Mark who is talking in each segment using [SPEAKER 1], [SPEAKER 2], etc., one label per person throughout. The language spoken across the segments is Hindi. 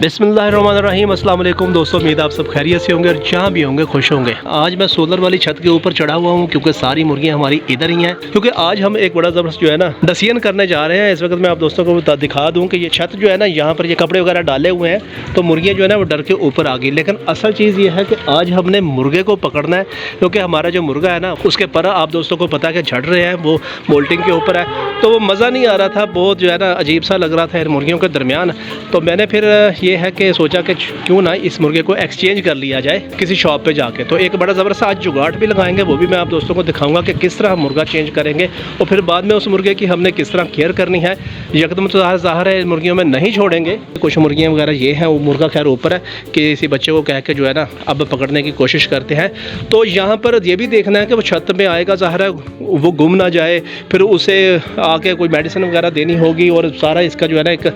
[SPEAKER 1] बिस्मिल्लाहिर्रहमानिर्रहीम, अस्सलाम वालेकुम दोस्तों। उम्मीद आप सब खैरियत से होंगे और जहाँ भी होंगे खुश होंगे। आज मैं सोलर वाली छत के ऊपर चढ़ा हुआ हूँ क्योंकि सारी मुर्गियाँ हमारी इधर ही हैं, क्योंकि आज हम एक बड़ा ज़बरदस्त जो है ना डसियन करने जा रहे हैं। इस वक्त मैं आप दोस्तों को दिखा दूँ कि ये छत जो है ना, यहाँ पर ये कपड़े वगैरह डाले हुए हैं तो मुर्गियाँ जो है ना वो डर के ऊपर आ गई। लेकिन असल चीज़ ये है कि आज हमने मुर्गे को पकड़ना है, क्योंकि हमारा जो मुर्गा है ना उसके पर आप दोस्तों को पता है कि झड़ रहे हैं, वो मोल्टिंग के ऊपर है, तो वो मज़ा नहीं आ रहा था, बहुत जो है ना अजीब सा लग रहा था इन मुर्गियों के दरमियान। तो मैंने फिर ये है कि सोचा कि क्यों ना इस मुर्गे को एक्सचेंज कर लिया जाए किसी शॉप पे जाके। तो एक बड़ा ज़बरदस्त आज जुगाड़ भी लगाएंगे, वो भी मैं आप दोस्तों को दिखाऊंगा कि किस तरह हम मुर्गा चेंज करेंगे और फिर बाद में उस मुर्गे की हमने किस तरह केयर करनी है। यकदम तो ज़ाहिर है मुर्गियों में नहीं छोड़ेंगे, कुछ मुर्गियाँ वगैरह ये हैं, वो मुर्गा खैर ऊपर है कि किसी बच्चे को कह के जो है ना अब पकड़ने की कोशिश करते हैं। तो यहाँ पर ये भी देखना है कि वो छत में आएगा, ज़ाहिर है वो गुम ना जाए, फिर उसे आके कोई मेडिसिन वगैरह देनी होगी और सारा इसका जो है ना एक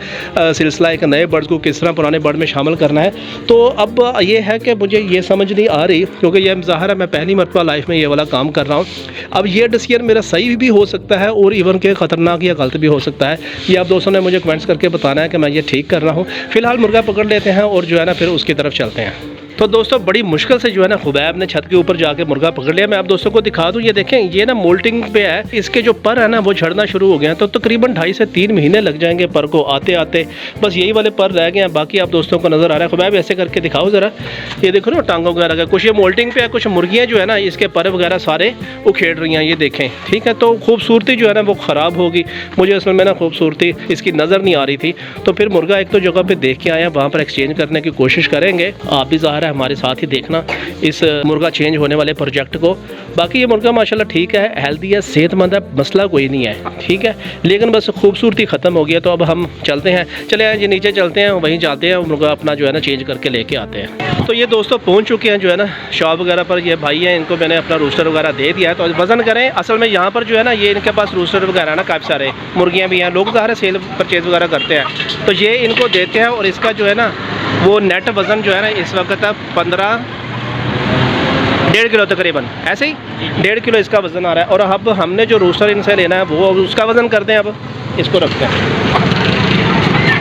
[SPEAKER 1] सिलसिला एक नए बर्ड को किस तरह पुराने बर्ड में शामिल करना है। तो अब ये है कि मुझे ये समझ नहीं आ रही, क्योंकि ये ज़ाहिर है मैं पहली मरतबा लाइफ में ये वाला काम कर रहा हूँ। अब ये डिसीजन मेरा सही भी हो सकता है और इवन के ख़तरनाक या गलत भी हो सकता है। ये आप दोस्तों ने मुझे कमेंट्स करके बताना है कि मैं ये ठीक कर रहा हूँ। फ़िलहाल मुर्गा पकड़ लेते हैं और जो है ना फिर उसकी तरफ चलते हैं। तो दोस्तों बड़ी मुश्किल से जो है ना खुबैब ने छत के ऊपर जाके मुर्गा पकड़ लिया। मैं आप दोस्तों को दिखा दूं, ये देखें ये ना मोल्टिंग पे है, इसके जो पर है ना वो झड़ना शुरू हो गए हैं। तो तकरीबन 2.5 से 3 महीने लग जाएंगे पर को आते आते, बस यही वाले पर रह गए हैं, बाकी आप दोस्तों को नज़र आ रहा है। खुबैब ऐसे करके दिखाओ ज़रा, ये देखो ना टांगों वगैरह का, कुछ ये मोल्टिंग पे है, कुछ मुर्गियाँ जो है ना इसके पर वगैरह सारे उखेड़ रही हैं, ये देखें, ठीक है। तो खूबसूरती जो है ना वो ख़राब होगी, मुझे इसमें ना खूबसूरती इसकी नज़र नहीं आ रही थी। तो फिर मुर्गा एक तो जगह पर देख के आया, वहाँ पर एक्सचेंज करने की कोशिश करेंगे। आप भी ज़ाहिर है हमारे साथ ही ना इस मुर्गा चेंज होने वाले प्रोजेक्ट को। बाकी ये मुर्गा माशाल्लाह ठीक है, हेल्दी है, सेहतमंद है, मसला कोई नहीं है, ठीक है। लेकिन बस खूबसूरती ख़त्म हो गई है। तो अब हम चलते हैं, चले आए जी नीचे चलते हैं, वहीं जाते हैं, मुर्गा अपना जो है ना चेंज करके लेके आते हैं। तो ये दोस्तों पहुंच चुके हैं जो है ना शॉप वगैरह पर। ये भाई हैं, इनको मैंने अपना रूस्टर वगैरह दे दिया है। तो वज़न करें, असल में यहाँ पर जो है ना ये इनके पास रूस्टर वगैरह है ना, काफ़ी सारे मुर्गियाँ भी हैं, लोग ज़ाहिर सेल परचेज़ वगैरह करते हैं, तो ये इनको देते हैं। और इसका जो है ना वो नेट वज़न जो है ना इस वक्त 1.5 किलो तकरीबन, ऐसे ही 1.5 किलो इसका वज़न आ रहा है। और अब हमने जो रूस्टर इनसे लेना है वो उसका वज़न करते हैं। अब इसको रखते हैं।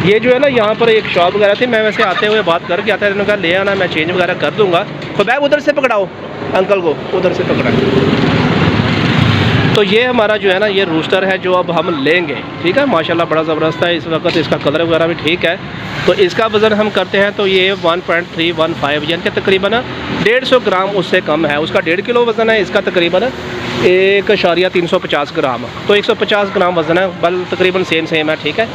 [SPEAKER 1] ये जो है ना यहाँ पर एक शॉप वगैरह थी, मैं वैसे आते हुए बात करके आता है, इन्होंने कहा ले आना, मैं चेंज वगैरह कर दूँगा। खुबैब उधर से पकड़ाओ, अंकल को उधर से पकड़ा। तो ये हमारा जो है ना ये रूस्टर है जो अब हम लेंगे, ठीक है। माशाल्लाह बड़ा ज़बरदस्त है इस वक्त, इसका कलर वगैरह भी ठीक है। तो इसका वज़न हम करते हैं तो ये 1.315 यानी कि तकरीबन 150 ग्राम उससे कम है। उसका 1.5 किलो वज़न है, इसका तकरीबन 1.350 ग्राम, तो 150 ग्राम वज़न है, बल तकरीबन सेम है, ठीक है।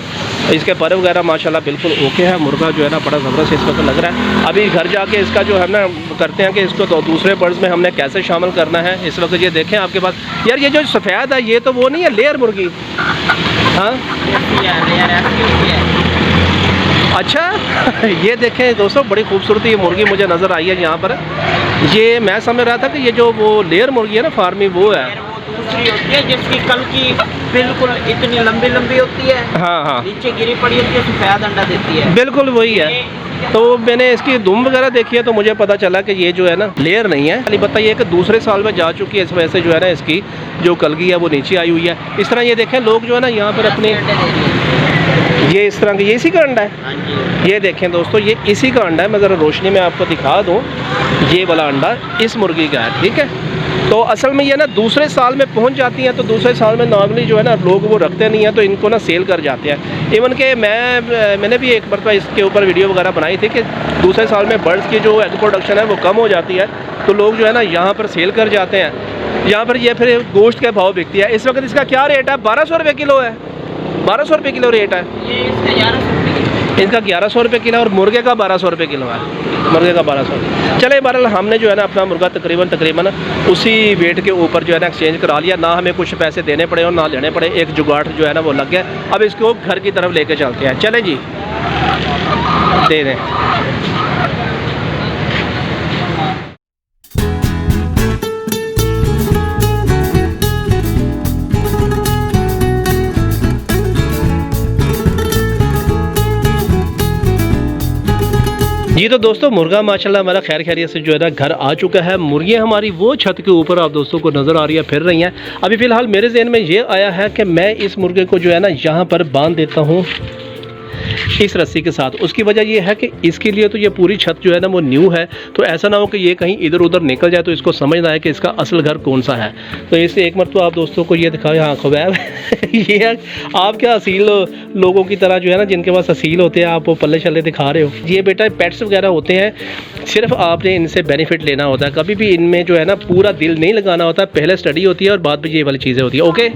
[SPEAKER 1] इसके पर वगैरह माशाल्लाह बिल्कुल ओके है। मुर्गा जो है ना बड़ा ज़बरदस्त इस वक्त लग रहा है। अभी घर जाके इसका जो है ना करते हैं कि इसको तो दूसरे बर्ड्स में हमने कैसे शामिल करना है। इस वक्त ये देखें आपके पास, यार ये जो सफ़ेद है ये तो वो नहीं है लेयर मुर्गी, हाँ अच्छा ये देखें दोस्तों बड़ी खूबसूरती ये मुर्गी मुझे नज़र आई है यहाँ पर। ये मैं समझ रहा था कि ये जो वो लेयर मुर्गी है ना फार्मी वो है,
[SPEAKER 2] दूसरी होती है जिसकी कल की बिल्कुल इतनी लंबी होती है, हाँ नीचे गिरी पड़ी होती है, सफ़ेद अंडा देती है,
[SPEAKER 1] बिल्कुल वही है। तो मैंने इसकी दुम वगैरह देखी है तो मुझे पता चला कि ये जो है ना लेयर नहीं है। खाली बताइए कि दूसरे साल में जा चुकी है, इस वजह से जो है ना इसकी जो कलगी है वो नीचे आई हुई है। इस तरह ये देखें लोग जो है ना यहाँ पर अपने ये इस तरह का, ये इसी का अंडा है, ये देखें दोस्तों ये इसी का अंडा है। मैं ज़रा रोशनी में आपको दिखा दूँ, ये वाला अंडा इस मुर्गी का है, ठीक है। तो असल में ये ना दूसरे साल में पहुंच जाती हैं, तो दूसरे साल में नॉर्मली जो है ना लोग वो रखते नहीं हैं, तो इनको ना सेल कर जाते हैं। इवन के मैंने भी एक मरतबा इसके ऊपर वीडियो वगैरह बनाई थी कि दूसरे साल में बर्ड्स की जो एग प्रोडक्शन है वो कम हो जाती है, तो लोग जो है ना यहाँ पर सेल कर जाते हैं। यहाँ पर ये फिर गोश्त के भाव बिकती है। इस वक्त इसका क्या रेट है? 1200 रुपये किलो है, 1200 रुपये किलो रेट है। इसका 1100 रुपये किलो और मुर्गे का 1200 रुपये किलो है, मुर्गे का 1200। चले बहरहाल हमने जो है ना अपना मुर्गा तकरीबन उसी वेट के ऊपर जो है ना एक्सचेंज करा लिया, ना हमें कुछ पैसे देने पड़े और ना लेने पड़े, एक जुगाड़ जो है ना वो लग गया। अब इसको घर की तरफ लेके चलते हैं, चले जी दे दें। जी तो दोस्तों मुर्गा माशाल्लाह हमारा खैर खैरियत से जो है ना घर आ चुका है। मुर्गियाँ हमारी वो छत के ऊपर आप दोस्तों को नज़र आ रही है, फिर रही हैं। अभी फ़िलहाल मेरे जहन में ये आया है कि मैं इस मुर्गे को जो है ना यहाँ पर बांध देता हूँ इस रस्सी के साथ। उसकी वजह ये है कि इसके लिए तो ये पूरी छत जो है ना वो न्यू है, तो ऐसा ना हो कि ये कहीं इधर उधर निकल जाए, तो इसको समझना है कि इसका असल घर कौन सा है। तो इससे एक मरतबा आप दोस्तों को ये दिखाओ। हाँ खुबैब ये आप क्या असील लोगों की तरह जो है ना, जिनके पास असील होते हैं, आप वो पल्ले शल्ले दिखा रहे हो। ये बेटा पेट्स वगैरह होते हैं, सिर्फ आपने इनसे बेनिफिट लेना होता है, कभी भी इनमें जो है ना पूरा दिल नहीं लगाना होता। पहले स्टडी होती है और बाद में ये वाली चीज़ें होती है। ओके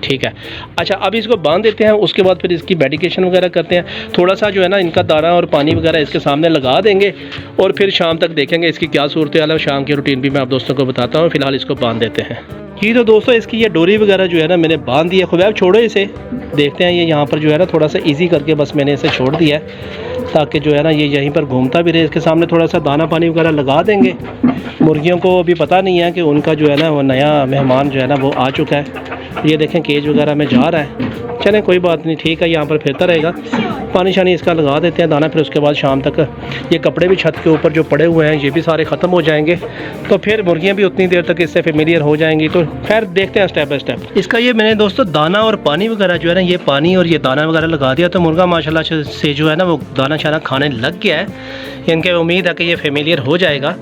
[SPEAKER 1] ठीक है। अच्छा अब इसको बांध देते हैं, उसके बाद फिर इसकी मेडिकेशन वगैरह करते हैं। थोड़ा सा जो है ना इनका दाना और पानी वगैरह इसके सामने लगा देंगे और फिर शाम तक देखेंगे इसकी क्या सूरत हाल है। शाम की रूटीन भी मैं आप दोस्तों को बताता हूँ। फिलहाल इसको बांध देते हैं। जी तो दोस्तों इसकी ये डोरी वगैरह जो है ना मैंने बांध दी है। खुबैब छोड़ो इसे, देखते हैं ये यहाँ पर जो है ना थोड़ा सा ईजी करके बस मैंने इसे छोड़ दिया है, ताकि जो है ना ये यहीं पर घूमता भी रहे। इसके सामने थोड़ा सा दाना पानी वगैरह लगा देंगे। मुर्गियों को अभी पता नहीं है कि उनका जो है ना वो नया मेहमान जो है ना वो आ चुका है। ये देखें केज वगैरह में जा रहा है। चलें कोई बात नहीं, ठीक है, यहाँ पर फिरता रहेगा। पानी शानी इसका लगा देते हैं दाना, फिर उसके बाद शाम तक ये कपड़े भी छत के ऊपर जो पड़े हुए हैं ये भी सारे ख़त्म हो जाएंगे, तो फिर मुर्गियाँ भी उतनी देर तक इससे फेमिलियर हो जाएंगी। तो खैर देखते हैं स्टेप बाय स्टेप। इसका ये मैंने दोस्तों दाना और पानी वगैरह जो है ना, ये पानी और ये दाना वगैरह लगा दिया, तो मुर्गा माशाल्लाह से जो है ना वो दाना शाना खाने लग गया है। इनके उम्मीद है कि ये फेमिलियर हो जाएगा।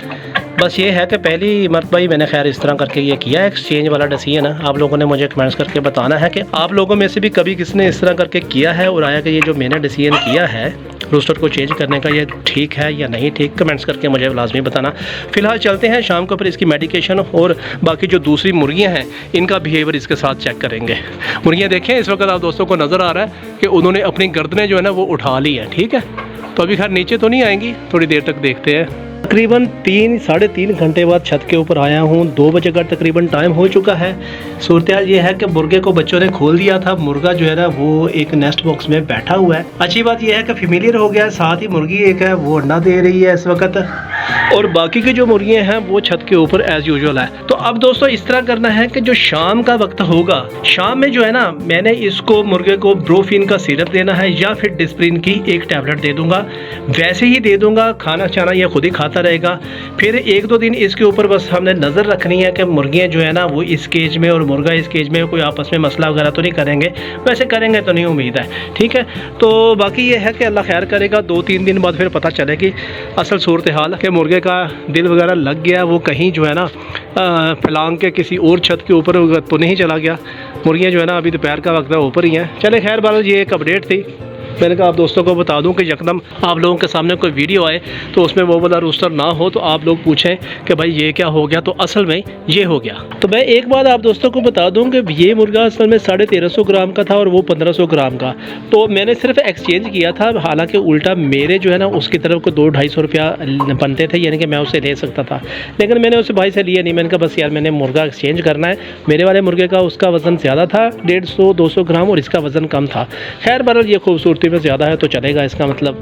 [SPEAKER 1] बस ये है कि पहली मरतबा ही मैंने खैर इस तरह करके ये किया है, एक्सचेंज वाला डिसीजन है। आप लोगों ने मुझे कमेंट्स करके बताना है कि आप लोगों में से भी कभी किसने इस तरह करके किया है और आया कि ये जो मैंने डिसीजन किया है रोस्टर को चेंज करने का, ये ठीक है या नहीं ठीक। कमेंट्स करके मुझे लाजमी बताना। फिलहाल चलते हैं शाम को, फिर इसकी मेडिकेशन और बाकी जो दूसरी मुर्गियाँ हैं इनका बिहेवियर इसके साथ चेक करेंगे। मुर्गियाँ देखें इस वक्त आप दोस्तों को नज़र आ रहा है कि उन्होंने अपनी गर्दनें जो है ना वो उठा ली है। ठीक है, तो अभी खैर नीचे तो नहीं आएंगी, थोड़ी देर तक देखते हैं। तकरीबन 3-3.5 घंटे बाद छत के ऊपर आया हूँ। 2 बजे का तकरीबन टाइम हो चुका है। सूरत हाल ये है कि मुर्गे को बच्चों ने खोल दिया था। मुर्गा जो है ना वो एक नेस्ट बॉक्स में बैठा हुआ है। अच्छी बात यह है कि फेमिलियर हो गया है। साथ ही मुर्गी एक है वो अंडा दे रही है इस वक्त, और बाकी की जो मुर्गियाँ हैं वो छत के ऊपर एज यूजुअल है। तो अब दोस्तों इस तरह करना है कि जो शाम का वक्त होगा, शाम में जो है ना मैंने इसको मुर्गे को ब्रोफिन का सिरप देना है या फिर डिस्प्रिन की एक टैबलेट दे दूंगा। वैसे ही दे दूंगा, खाना चाना ये खुद ही खाता रहेगा। फिर 1-2 दिन इसके ऊपर बस हमने नज़र रखनी है कि मुर्गियाँ जो है ना वो इस केज में और मुर्गा इस केज में कोई आपस में मसला वगैरह तो नहीं करेंगे। वैसे करेंगे तो नहीं उम्मीद है। ठीक है, तो बाकी ये है कि अल्लाह खैर करेगा। 2-3 दिन बाद फिर पता चलेगी असल सूरत हाल कि मुर्गे का दिल वगैरह लग गया, वो कहीं जो है ना फैलांग के किसी और छत के ऊपर तो नहीं चला गया। मुर्गियाँ जो है ना अभी दोपहर का वक्त है ऊपर ही हैं। चले खैर बाल, ये एक अपडेट थी। मैंने कहा आप दोस्तों को बता दूं कि यकदम आप लोगों के सामने कोई वीडियो आए तो उसमें वो वाला रूस्टर ना हो, तो आप लोग पूछें कि भाई ये क्या हो गया, तो असल में ये हो गया। तो मैं एक बात आप दोस्तों को बता दूं कि ये मुर्गा असल में 1350 ग्राम का था और वो 1500 ग्राम का। तो मैंने सिर्फ एक्सचेंज किया था, हालांकि उल्टा मेरे जो है ना उसकी तरफ को 200-250 रुपया बनते थे, यानी कि मैं उसे ले सकता था, लेकिन मैंने उसे भाई से लिया नहीं। मैंने कहा बस यार मैंने मुर्गा एक्सचेंज करना है। मेरे वाले मुर्गे का उसका वज़न ज़्यादा था, 150-200 ग्राम, और इसका वज़न कम था। खैर बहरहाल ये खूबसूरती में ज़्यादा है तो चलेगा, इसका मतलब